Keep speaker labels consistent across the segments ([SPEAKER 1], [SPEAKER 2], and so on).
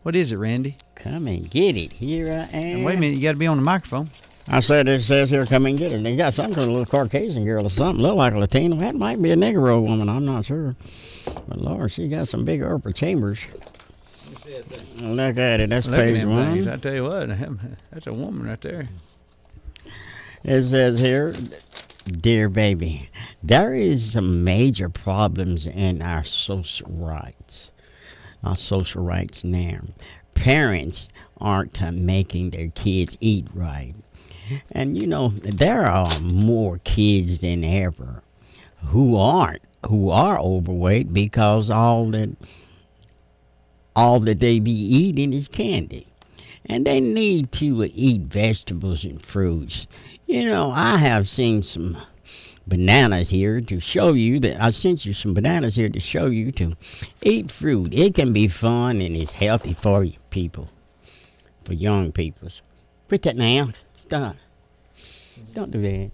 [SPEAKER 1] What is it, Randy?
[SPEAKER 2] Come and get it. Here I am.
[SPEAKER 1] And wait a minute, you got to be on the microphone.
[SPEAKER 2] I said it says here, come and get it. And they got some kind of little Caucasian girl or something. Look like a Latino. That might be a Negro woman. I'm not sure. But, Lord, she got some big upper chambers. Look at it. That's page one.
[SPEAKER 1] Things, I tell you what, that's a woman right there.
[SPEAKER 2] It says here, dear baby, there is some major problems in our social rights. Our social rights now. Parents aren't making their kids eat right. And, you know, there are more kids than ever who are overweight because all that they be eating is candy. And they need to eat vegetables and fruits. You know, I have seen some bananas here to show you that I sent you some bananas here to show you to eat fruit. It can be fun and it's healthy for you people, for young people. Quit that now. Stop. Don't do that.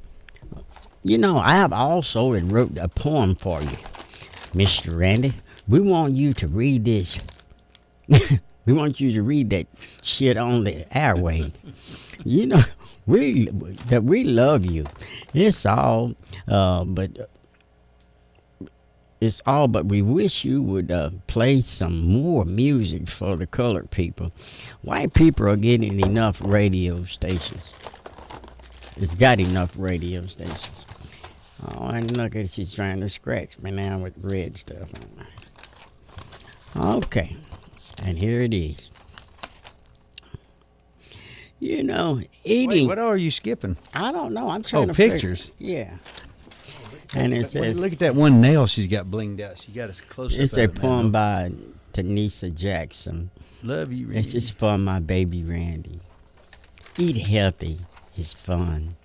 [SPEAKER 2] You know, I have also wrote a poem for you, Mr. Randy. We want you to read this. We want you to read that shit on the airwaves. You know, we love you. It's all, but we wish you would play some more music for the colored people. White people are getting enough radio stations. It's got enough radio stations. Oh, and look at she's trying to scratch me now with red stuff on. Okay, and here it is. You know, eating.
[SPEAKER 1] Wait, what are you skipping?
[SPEAKER 2] I don't know. I'm trying to
[SPEAKER 1] pictures.
[SPEAKER 2] Yeah. And it says,
[SPEAKER 1] look at that one nail she's got blinged out. She got us close up.
[SPEAKER 2] It's a poem by Tanisha Jackson.
[SPEAKER 1] Love you, Randy.
[SPEAKER 2] It's just for my baby Randy. Eat healthy is fun.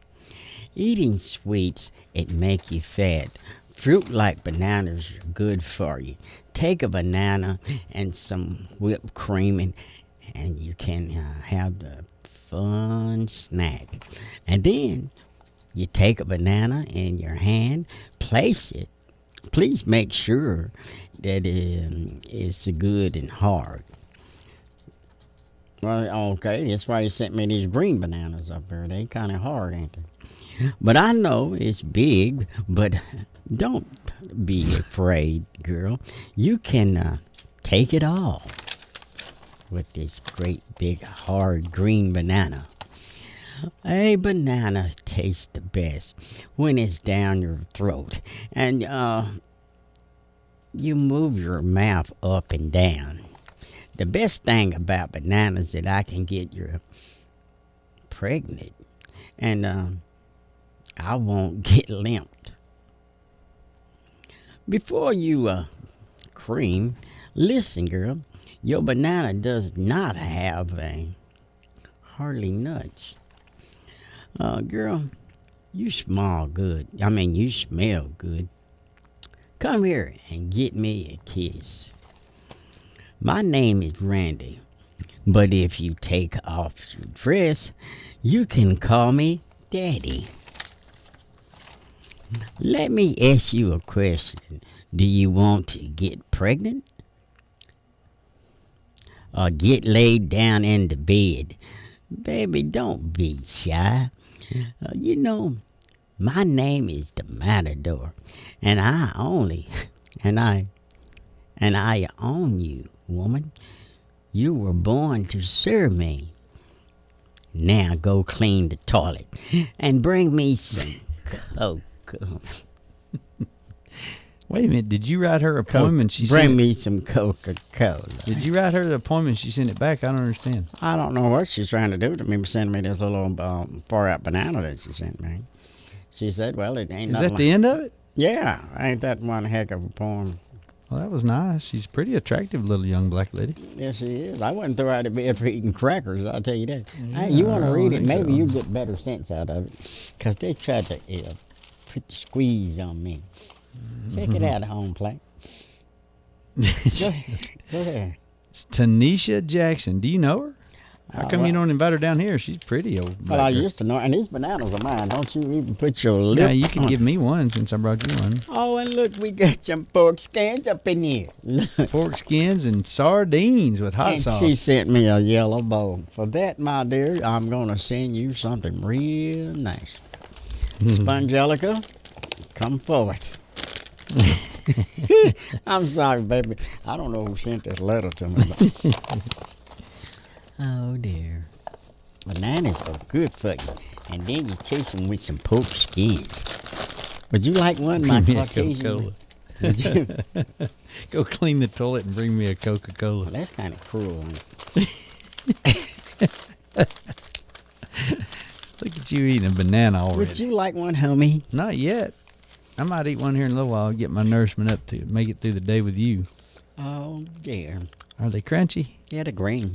[SPEAKER 2] Eating sweets, it make you fat. Fruit like bananas are good for you. Take a banana and some whipped cream and you can have the fun snack. And then you take a banana in your hand, place it. Please make sure that it's good and hard. Well, okay, that's why you sent me these green bananas up there. They kind of hard, ain't they? But I know it's big, but don't be afraid, girl. You can take it all with this great big hard green banana. A banana tastes the best when it's down your throat and you move your mouth up and down. The best thing about bananas is that I can get you pregnant and I won't get limped. Before you cream, listen, girl, your banana does not have hardly nuts. Girl, you smell good. You smell good. Come here and get me a kiss. My name is Randy, but if you take off your dress, you can call me Daddy. Let me ask you a question. Do you want to get pregnant? Or get laid down in the bed? Baby, don't be shy. You know, my name is the Matador, and I own you, woman. You were born to serve me. Now go clean the toilet and bring me some Coke.
[SPEAKER 1] Wait a minute, did you write her a poem and she
[SPEAKER 2] bring me some Coca-Cola?
[SPEAKER 1] Did you write her the poem and she sent it back? I don't understand.
[SPEAKER 2] I don't know what she's trying to do to me, sending me this little far out banana that she sent me. She said, well, it ain't.
[SPEAKER 1] Is that the end of it?
[SPEAKER 2] Yeah, ain't that one heck of a poem?
[SPEAKER 1] Well, that was nice. She's a pretty attractive little young black lady.
[SPEAKER 2] Yes, she is. I wouldn't throw her out of bed for eating crackers, I'll tell you that.
[SPEAKER 1] Yeah,
[SPEAKER 2] hey, you want to read it? Maybe
[SPEAKER 1] so.
[SPEAKER 2] you get better sense out of it. Because they tried to put the squeeze on me. Check it out, home plate. Go ahead.
[SPEAKER 1] It's Tanisha Jackson. Do you know her? How come you don't invite her down here? She's pretty old.
[SPEAKER 2] Well, I used to know. And these bananas are mine. Don't you even put your lip
[SPEAKER 1] Yeah, you can
[SPEAKER 2] on.
[SPEAKER 1] give me one since I brought you one.
[SPEAKER 2] Oh, and look, we got some pork skins up in here. Look.
[SPEAKER 1] Pork skins and sardines with hot
[SPEAKER 2] And
[SPEAKER 1] sauce.
[SPEAKER 2] she sent me a yellow bowl. For that, my dear, I'm going to send you something real nice. Spongelica, come forth. I'm sorry, baby. I don't know who sent this letter to me. Oh, dear. Bananas are good for you. And then you chase them with some pork skins. Would you like one, my
[SPEAKER 1] Bring me a
[SPEAKER 2] Caucasian?
[SPEAKER 1] Coca-Cola.
[SPEAKER 2] Would you?
[SPEAKER 1] Go clean the toilet and bring me a Coca-Cola.
[SPEAKER 2] Well, that's kind of cruel.
[SPEAKER 1] Look at you eating a banana already.
[SPEAKER 2] Would you like one, homie?
[SPEAKER 1] Not yet. I might eat one here in a little while. Get my nourishment up to make it through the day with you.
[SPEAKER 2] Oh, dear.
[SPEAKER 1] Are they crunchy?
[SPEAKER 2] Yeah, the green.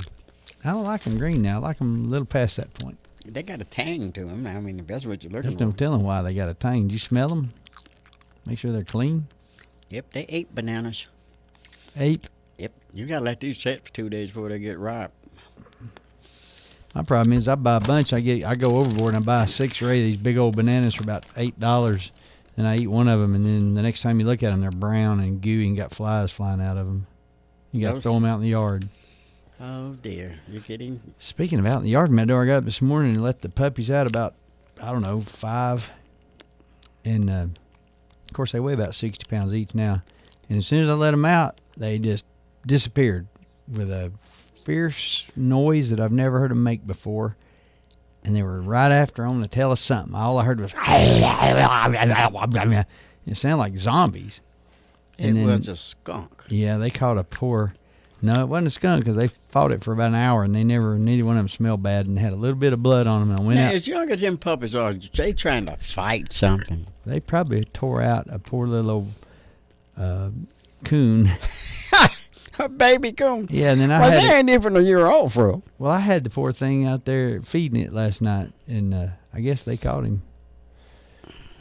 [SPEAKER 1] I don't like them green now. I like them a little past that point.
[SPEAKER 2] They got a tang to them. I mean, if that's what you're looking
[SPEAKER 1] There's no
[SPEAKER 2] for.
[SPEAKER 1] telling why they got a tang. Did you smell them? Make sure they're clean.
[SPEAKER 2] Yep, they ate bananas.
[SPEAKER 1] Ape.
[SPEAKER 2] Yep, you got to let these set for 2 days before they get ripe.
[SPEAKER 1] My problem is I buy a bunch. I go overboard and I buy 6 or 8 of these big old bananas for about $8. And I eat one of them, and then the next time you look at them, they're brown and gooey and got flies flying out of them. You got to throw them out in the yard.
[SPEAKER 2] Oh, dear. You're kidding?
[SPEAKER 1] Speaking of out in the yard, Meadow, I got up this morning and let the puppies out about, 5. And, of course, they weigh about 60 pounds each now. And as soon as I let them out, they just disappeared with a fierce noise that I've never heard them make before. And they were right after on to tell us something. All I heard was, it sounded like zombies.
[SPEAKER 2] It was a skunk.
[SPEAKER 1] Yeah, they caught a poor. No, it wasn't a skunk because they fought it for about an hour and neither one of them smelled bad and had a little bit of blood on them. And I went
[SPEAKER 2] Now,
[SPEAKER 1] out.
[SPEAKER 2] as young as them puppies are, they trying to fight something.
[SPEAKER 1] They probably tore out a poor little old coon.
[SPEAKER 2] A baby coon.
[SPEAKER 1] Yeah, and then
[SPEAKER 2] Well, they ain't even a year old, bro.
[SPEAKER 1] Well, I had the poor thing out there feeding it last night, and I guess they caught him.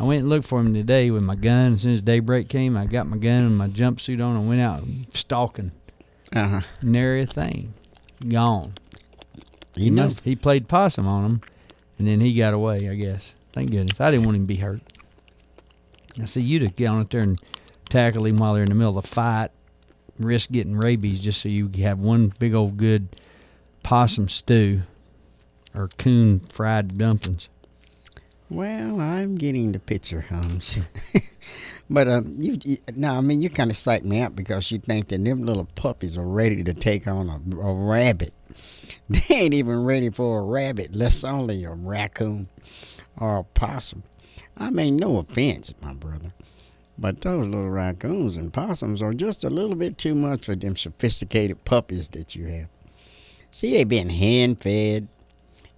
[SPEAKER 1] I went and looked for him today with my gun. As soon as daybreak came, I got my gun and my jumpsuit on and went out stalking.
[SPEAKER 2] Uh-huh.
[SPEAKER 1] Nary a thing. Gone.
[SPEAKER 2] You know.
[SPEAKER 1] He played possum on him, and then he got away, I guess. Thank goodness. I didn't want him to be hurt. I see you to get on up there and tackle him while they're in the middle of a fight, risk getting rabies just so you have one big old good possum stew or coon fried dumplings.
[SPEAKER 2] Well, I'm getting the picture, Holmes. But you kind of psych me out because you think that them little puppies are ready to take on a rabbit. They ain't even ready for a rabbit, less only a raccoon or a possum. I mean, no offense, my brother, but those little raccoons and possums are just a little bit too much for them sophisticated puppies that you have. See, they been hand-fed.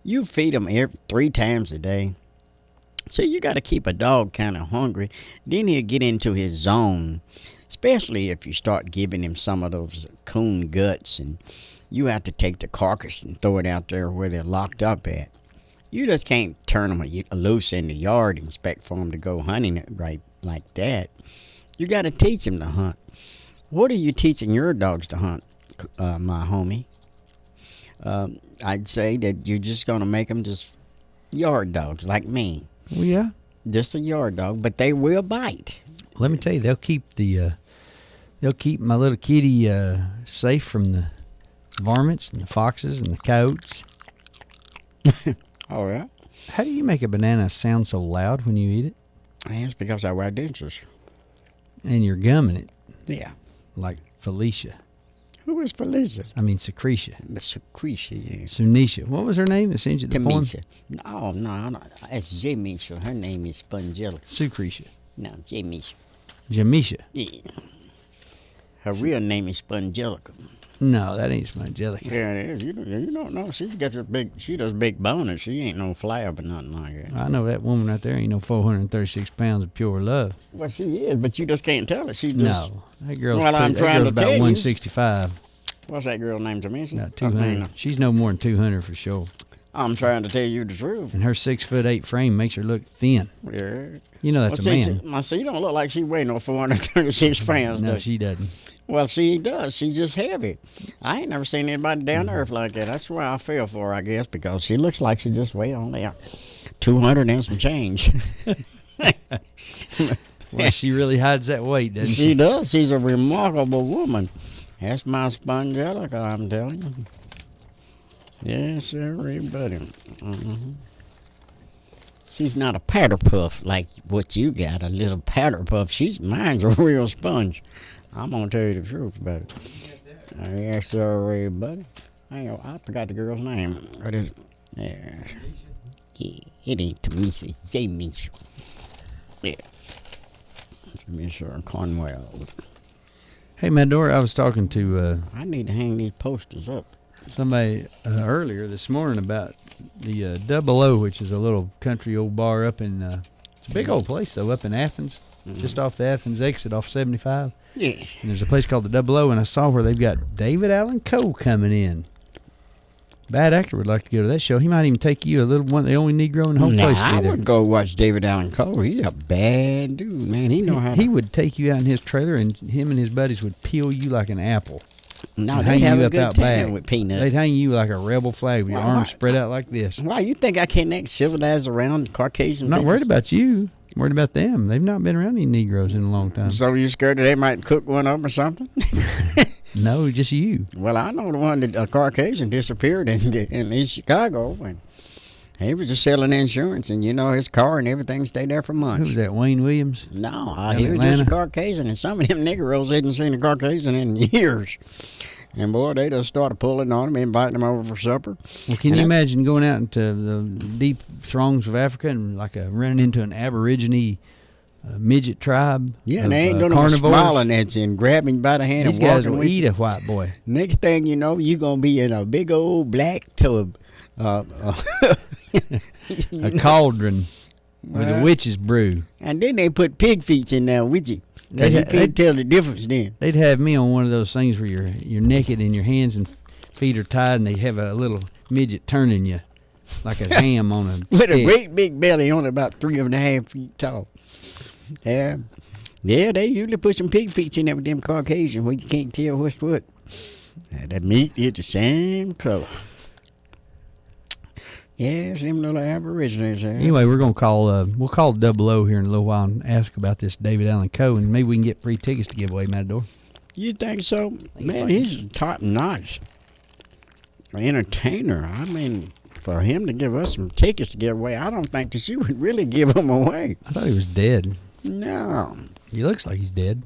[SPEAKER 2] You feed them 3 times a day. So you got to keep a dog kind of hungry. Then he'll get into his zone, especially if you start giving him some of those coon guts and you have to take the carcass and throw it out there where they're locked up at. You just can't turn them loose in the yard and expect for them to go hunting right like that. You got to teach them to hunt. What are you teaching your dogs to hunt, my homie? I'd say that you're just going to make them just yard dogs like me.
[SPEAKER 1] Well, yeah.
[SPEAKER 2] Just a yard dog, but they will bite.
[SPEAKER 1] Let me tell you, they'll keep my little kitty safe from the varmints and the foxes and the coyotes.
[SPEAKER 2] Oh, yeah?
[SPEAKER 1] How do you make a banana sound so loud when you eat it?
[SPEAKER 2] It's because I wear dentures.
[SPEAKER 1] And you're gumming it
[SPEAKER 2] Yeah.
[SPEAKER 1] like Felicia.
[SPEAKER 2] Who is Felicia?
[SPEAKER 1] I mean, Secretia.
[SPEAKER 2] The Secretia, yeah.
[SPEAKER 1] Sunisha. What was her name that sent you the poem?
[SPEAKER 2] Tamisha. No. That's Jamisha. Her name is Spongelica.
[SPEAKER 1] Sucretia.
[SPEAKER 2] No, Jamisha.
[SPEAKER 1] Jamisha.
[SPEAKER 2] Yeah. Her real name is Spongelica.
[SPEAKER 1] No, that ain't Spongelica.
[SPEAKER 2] Yeah, it is. You don't know. She does big boners. She ain't no flab or nothing like that.
[SPEAKER 1] I know that woman right there ain't no 436 pounds of pure love.
[SPEAKER 2] Well, she is, but you just can't tell it. She just...
[SPEAKER 1] No, that girl's,
[SPEAKER 2] Well, I'm trying to
[SPEAKER 1] about
[SPEAKER 2] tell you.
[SPEAKER 1] 165.
[SPEAKER 2] What's that girl named Jamaica?
[SPEAKER 1] No, 200. She's no more than 200 for sure.
[SPEAKER 2] I'm trying to tell you the truth.
[SPEAKER 1] And her 6'8" frame makes her look thin.
[SPEAKER 2] Yeah.
[SPEAKER 1] You know that's a man.
[SPEAKER 2] You don't look like she weigh no 436 pounds.
[SPEAKER 1] No,
[SPEAKER 2] though.
[SPEAKER 1] she doesn't.
[SPEAKER 2] Well, she does. She's just heavy. I ain't never seen anybody down to earth like that. That's why I feel for her, I guess, because she looks like she just weigh only 200 and some change.
[SPEAKER 1] Well, she really hides that weight, doesn't she?
[SPEAKER 2] She does. She's a remarkable woman. That's my Spongelica, I'm telling you. Yes, everybody. Mm-hmm. She's not a powder puff like what you got, a little powder puff. Mine's a real sponge. I'm going to tell you the truth about it. Yes, everybody. I forgot the girl's name. What is it? Yeah, it ain't Tamisa. It's Jamie. Yeah. Mr. Conwell.
[SPEAKER 1] Hey, Mador, I was talking to
[SPEAKER 2] I need to hang these posters up.
[SPEAKER 1] somebody earlier this morning about the Double O, which is a little country old bar up in, it's a big old place, though, up in Athens, just off the Athens exit off 75.
[SPEAKER 2] Yeah.
[SPEAKER 1] And there's a place called the Double O, and I saw where they've got David Allen Coe coming in. Bad Actor would like to go to that show. He might even take you, a little one, the only Negro in the whole place.
[SPEAKER 2] I would go watch David Allen Coe. He's a bad dude, man. He know how to.
[SPEAKER 1] He would take you out in his trailer, and him and his buddies would peel you like an apple.
[SPEAKER 2] No, they'd have a good time with Peanut.
[SPEAKER 1] They'd hang you like a rebel flag with your arms spread out like this.
[SPEAKER 2] Why, you think I can't act civilized around Caucasian
[SPEAKER 1] I'm not
[SPEAKER 2] people?
[SPEAKER 1] worried about you. I'm worried about them. They've not been around any Negroes in a long time.
[SPEAKER 2] So you scared that they might cook one up or something?
[SPEAKER 1] No, just you.
[SPEAKER 2] Well, I know the one that a Caucasian disappeared in East Chicago, and he was just selling insurance, and his car and everything stayed there for months.
[SPEAKER 1] Who was that, Wayne Williams?
[SPEAKER 2] No, he was just a Caucasian, and some of them Negroes hadn't seen a Caucasian in years. And boy, they just started pulling on him, inviting him over for supper.
[SPEAKER 1] Well, can you imagine going out into the deep throngs of Africa and running into an Aborigine midget tribe?
[SPEAKER 2] Yeah, and they ain't doing no smiling at you and grabbing you by the hand.
[SPEAKER 1] These
[SPEAKER 2] and
[SPEAKER 1] guys
[SPEAKER 2] walking
[SPEAKER 1] will
[SPEAKER 2] with
[SPEAKER 1] eat
[SPEAKER 2] you.
[SPEAKER 1] a white boy.
[SPEAKER 2] Next thing you know, you're going to be in a big old black tub.
[SPEAKER 1] A cauldron with a witch's brew.
[SPEAKER 2] And then they put pig feet in there with you. You can't tell the difference then.
[SPEAKER 1] They'd have me on one of those things where you're naked and your hands and feet are tied, and they have a little midget turning you like a ham on a
[SPEAKER 2] with
[SPEAKER 1] stick.
[SPEAKER 2] A great big belly, only about 3.5 feet tall. Yeah, they usually put some pig feet in there with them Caucasians where you can't tell what's what. And the meat is the same color. Yes, them little Aborigines there.
[SPEAKER 1] Anyway, we'll call Double O here in a little while and ask about this David Allen Coe, and maybe we can get free tickets to give away, Matador.
[SPEAKER 2] You think so? Man, he's top notch entertainer. I mean, for him to give us some tickets to give away, I don't think that you would really give them away.
[SPEAKER 1] I thought he was dead.
[SPEAKER 2] No.
[SPEAKER 1] He looks like he's dead.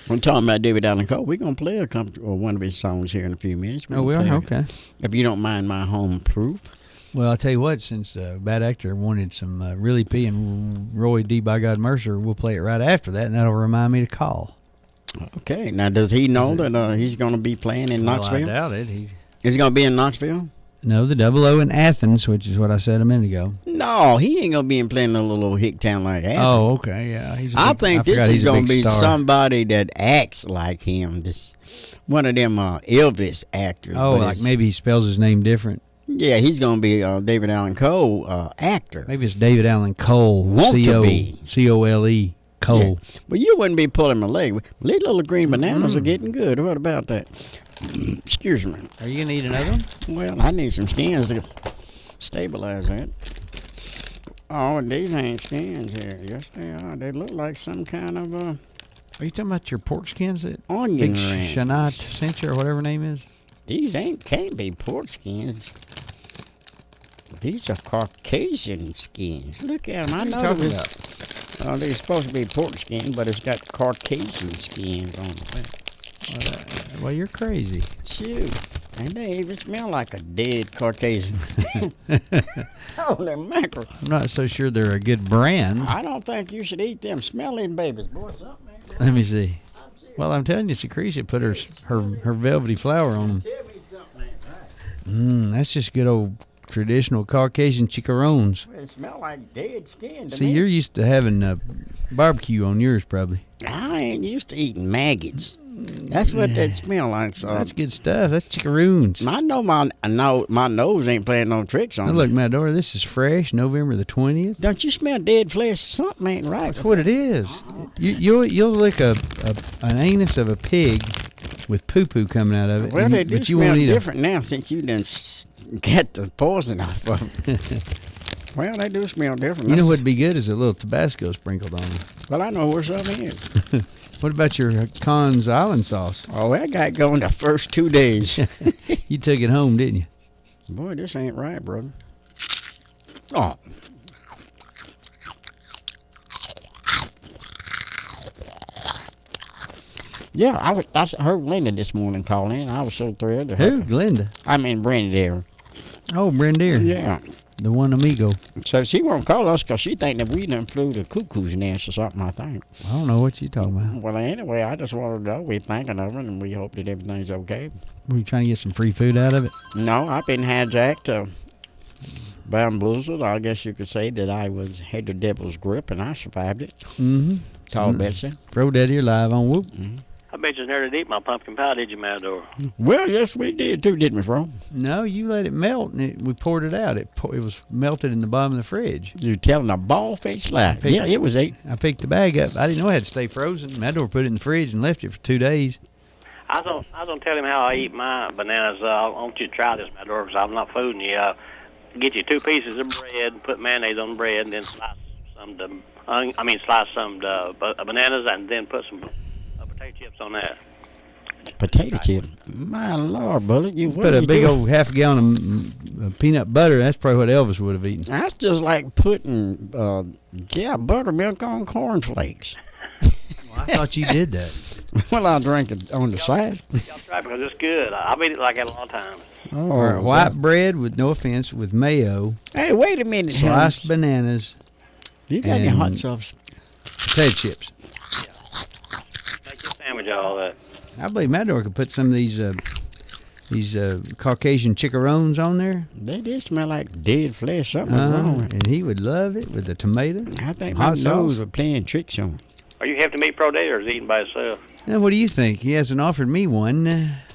[SPEAKER 2] I'm talking about David Allen Coe. We're going to play one of his songs here in a few minutes.
[SPEAKER 1] Oh, we are? Okay.
[SPEAKER 2] If you don't mind my home proof.
[SPEAKER 1] Well, I'll tell you what, since Bad Actor wanted some Really P and Roy D. By God Mercer, we'll play it right after that, and that'll remind me to call.
[SPEAKER 2] Okay. Now, does he know that he's going to be playing in Knoxville?
[SPEAKER 1] I doubt it.
[SPEAKER 2] Is he going to be in Knoxville?
[SPEAKER 1] No, the Double O in Athens, which is what I said a minute ago.
[SPEAKER 2] No, he ain't going to be playing in a little hick town like Athens.
[SPEAKER 1] Oh, okay, yeah.
[SPEAKER 2] I think this is going to be somebody that acts like him. This one of them Elvis actors.
[SPEAKER 1] Oh, like maybe he spells his name different.
[SPEAKER 2] Yeah, he's going to be David Allen Coe actor.
[SPEAKER 1] Maybe it's David Allen Cole. C-O-L-E. Cole.
[SPEAKER 2] Yeah. But you wouldn't be pulling my leg. These little green bananas are getting good. What about that? Excuse me.
[SPEAKER 1] Are you going to eat another one?
[SPEAKER 2] Well, I need some skins to stabilize that. Oh, these ain't skins here. Yes, they are. They look like some kind of
[SPEAKER 1] Are you talking about your pork skins that
[SPEAKER 2] onion
[SPEAKER 1] Big
[SPEAKER 2] rings?
[SPEAKER 1] Shanat sent you, or whatever her name is?
[SPEAKER 2] These can't be pork skins. These are Caucasian skins. Look at them. I know this. They're supposed to be pork skins, but it's got Caucasian skins on the back.
[SPEAKER 1] Well, you're crazy.
[SPEAKER 2] Shoot. And they even smell like a dead Caucasian. Holy mackerel.
[SPEAKER 1] I'm not so sure they're a good brand.
[SPEAKER 2] I don't think you should eat them smelling babies. Boy, something ain't right.
[SPEAKER 1] Let me see. Well, I'm telling you, Secretia put her velvety flour on them.
[SPEAKER 2] Tell me something ain't right.
[SPEAKER 1] That's just good old traditional Caucasian chicharrones.
[SPEAKER 2] Well, it smell like dead skin to
[SPEAKER 1] See,
[SPEAKER 2] me.
[SPEAKER 1] you're used to having barbecue on yours, probably.
[SPEAKER 2] I ain't used to eating maggots. That's what that smell like. So
[SPEAKER 1] That's good stuff. That's chickaroons.
[SPEAKER 2] I know my nose ain't playing no tricks on
[SPEAKER 1] Now
[SPEAKER 2] me.
[SPEAKER 1] look, Matador, this is fresh, November the 20th.
[SPEAKER 2] Don't you smell dead flesh? Something ain't right.
[SPEAKER 1] That's what it is. You'll lick an anus of a pig with poo-poo coming out of it.
[SPEAKER 2] Well, they do
[SPEAKER 1] but you
[SPEAKER 2] smell
[SPEAKER 1] won't eat
[SPEAKER 2] different now since you done got the poison off of them. Well, they do smell different.
[SPEAKER 1] You know what'd be good is a little Tabasco sprinkled on them.
[SPEAKER 2] Well, I know where some is.
[SPEAKER 1] What about your Conn's Island sauce?
[SPEAKER 2] Oh, that got going the first 2 days.
[SPEAKER 1] You took it home, didn't you?
[SPEAKER 2] Boy, this ain't right, brother. Oh. Yeah, I heard Linda this morning calling in. I was so thrilled to
[SPEAKER 1] Who?
[SPEAKER 2] her.
[SPEAKER 1] Glenda.
[SPEAKER 2] I mean, Brenda there.
[SPEAKER 1] Oh, Brendier.
[SPEAKER 2] Yeah.
[SPEAKER 1] The one amigo.
[SPEAKER 2] So she won't call us because she think that we done flew the cuckoo's nest or something, I think.
[SPEAKER 1] I don't know what you talking about.
[SPEAKER 2] Well, anyway, I just wanted to know we're thinking of her and we hope that everything's okay.
[SPEAKER 1] Were you trying to get some free food out of it?
[SPEAKER 2] No, I've been hijacked, bamboozled. I guess you could say that I had the devil's grip and I survived it.
[SPEAKER 1] Mm-hmm.
[SPEAKER 2] Tall Betsy.
[SPEAKER 1] Fro Daddy, you're live on Whoop.
[SPEAKER 2] Mm-hmm.
[SPEAKER 3] I bet you never did eat my pumpkin pie, did you, Matador?
[SPEAKER 2] Well, yes, we did too, didn't we, Fro?
[SPEAKER 1] No, you let it melt and we poured it out. It was melted in the bottom of the fridge.
[SPEAKER 2] You're telling a bald-faced lie. Yeah, it was 8.
[SPEAKER 1] I picked the bag up. I didn't know it had to stay frozen. Matador put it in the fridge and left it for 2 days.
[SPEAKER 3] I was gonna tell him how I eat my bananas. I want you to try this, Matador, because I'm not fooling you. Get you 2 pieces of bread, put mayonnaise on the bread, and then slice some bananas, and then put some potato chips on that.
[SPEAKER 2] Potato chip. My Lord, Bullet.
[SPEAKER 1] Put a big old half gallon of peanut butter. That's probably what Elvis would have eaten.
[SPEAKER 2] That's just like putting, buttermilk on cornflakes.
[SPEAKER 1] Well, I thought you did that.
[SPEAKER 2] Well, I'll drink it on the side.
[SPEAKER 3] Y'all try it because it's good. I've eaten it like that a lot of times.
[SPEAKER 2] Oh,
[SPEAKER 1] Or white bread with, no offense, with mayo,
[SPEAKER 2] Hey, wait a minute.
[SPEAKER 1] sliced
[SPEAKER 2] Hans.
[SPEAKER 1] bananas,
[SPEAKER 2] You got any
[SPEAKER 1] and-
[SPEAKER 2] hot sauce?
[SPEAKER 1] potato chips.
[SPEAKER 3] Make your sandwich out of all that.
[SPEAKER 1] I believe Matador could put some of these Caucasian chickaroons on there.
[SPEAKER 2] They did smell like dead flesh. Something was wrong with it.
[SPEAKER 1] And he would love it with the tomato.
[SPEAKER 2] I think my
[SPEAKER 1] hot
[SPEAKER 2] nose
[SPEAKER 1] sauce.
[SPEAKER 2] was playing tricks on.
[SPEAKER 3] Are you hefty meat pro day or is he eating by himself?
[SPEAKER 1] Now, what do you think? He hasn't offered me one.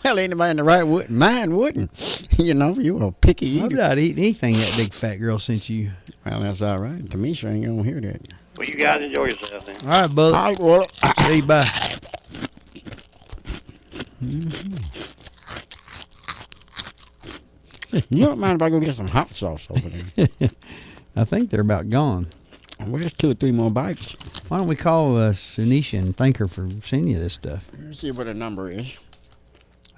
[SPEAKER 2] Well, anybody in the right mind wouldn't. You know, you a picky
[SPEAKER 1] I'm
[SPEAKER 2] eater.
[SPEAKER 1] not eating anything that big fat girl sent you.
[SPEAKER 2] Well, that's all right. Tamisha ain't gonna hear that.
[SPEAKER 3] Well, you guys enjoy yourself then.
[SPEAKER 1] All right, Bullet.
[SPEAKER 2] All right, well,
[SPEAKER 1] See you, bye.
[SPEAKER 2] you don't mind if I go get some hot sauce over there?
[SPEAKER 1] I think they're about gone.
[SPEAKER 2] Well, there's 2 or 3 more bites.
[SPEAKER 1] Why don't we call Sunisha and thank her for sending you this stuff?
[SPEAKER 2] Let's see what the number is.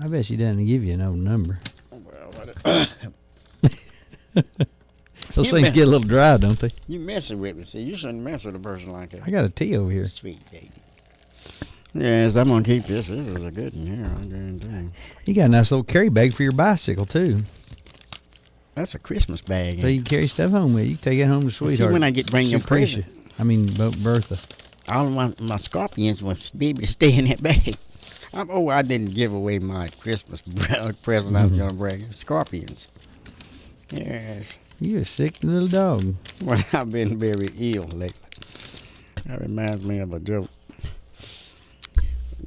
[SPEAKER 1] I bet she doesn't give you no number.
[SPEAKER 2] Well,
[SPEAKER 1] Those
[SPEAKER 2] You
[SPEAKER 1] things
[SPEAKER 2] bet.
[SPEAKER 1] get a little dry, don't they?
[SPEAKER 2] you messing with me. See, you shouldn't mess with a person like that.
[SPEAKER 1] I got a tea over here.
[SPEAKER 2] Sweet baby. Yes, I'm gonna keep this. This is a good one here. I guarantee.
[SPEAKER 1] You got a nice little carry bag for your bicycle, too.
[SPEAKER 2] That's a Christmas bag.
[SPEAKER 1] So you can carry stuff home with you. You can take it home to
[SPEAKER 2] See,
[SPEAKER 1] sweetheart.
[SPEAKER 2] when I get bring
[SPEAKER 1] She
[SPEAKER 2] your
[SPEAKER 1] appreciate
[SPEAKER 2] present,
[SPEAKER 1] it. I mean, Bertha.
[SPEAKER 2] all of my scorpions will be able to stay in that bag. I didn't give away my Christmas present. I was gonna bring scorpions. Yes.
[SPEAKER 1] You're a sick little dog.
[SPEAKER 2] Well, I've been very ill lately. That reminds me of a joke.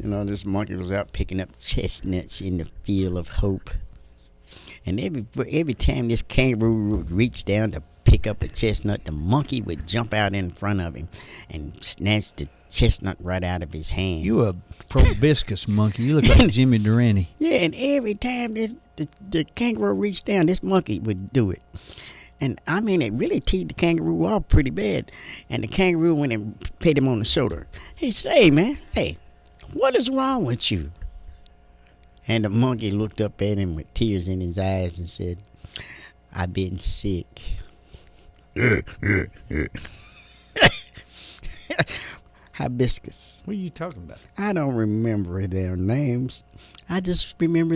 [SPEAKER 2] You know, this monkey was out picking up chestnuts in the field of hope. And every time this kangaroo would reach down to pick up a chestnut, the monkey would jump out in front of him and snatch the chestnut right out of his hand.
[SPEAKER 1] You a proboscis monkey. You look like Jimmy Durante.
[SPEAKER 2] Yeah, and every time the kangaroo reached down, this monkey would do it. And I mean, it really teed the kangaroo off pretty bad. And the kangaroo went and pat him on the shoulder. He said, "Hey, man, hey, what is wrong with you?" And the monkey looked up at him with tears in his eyes and said, "I've been sick." Hibiscus.
[SPEAKER 1] What are you talking about?
[SPEAKER 2] I don't remember their names. I just remember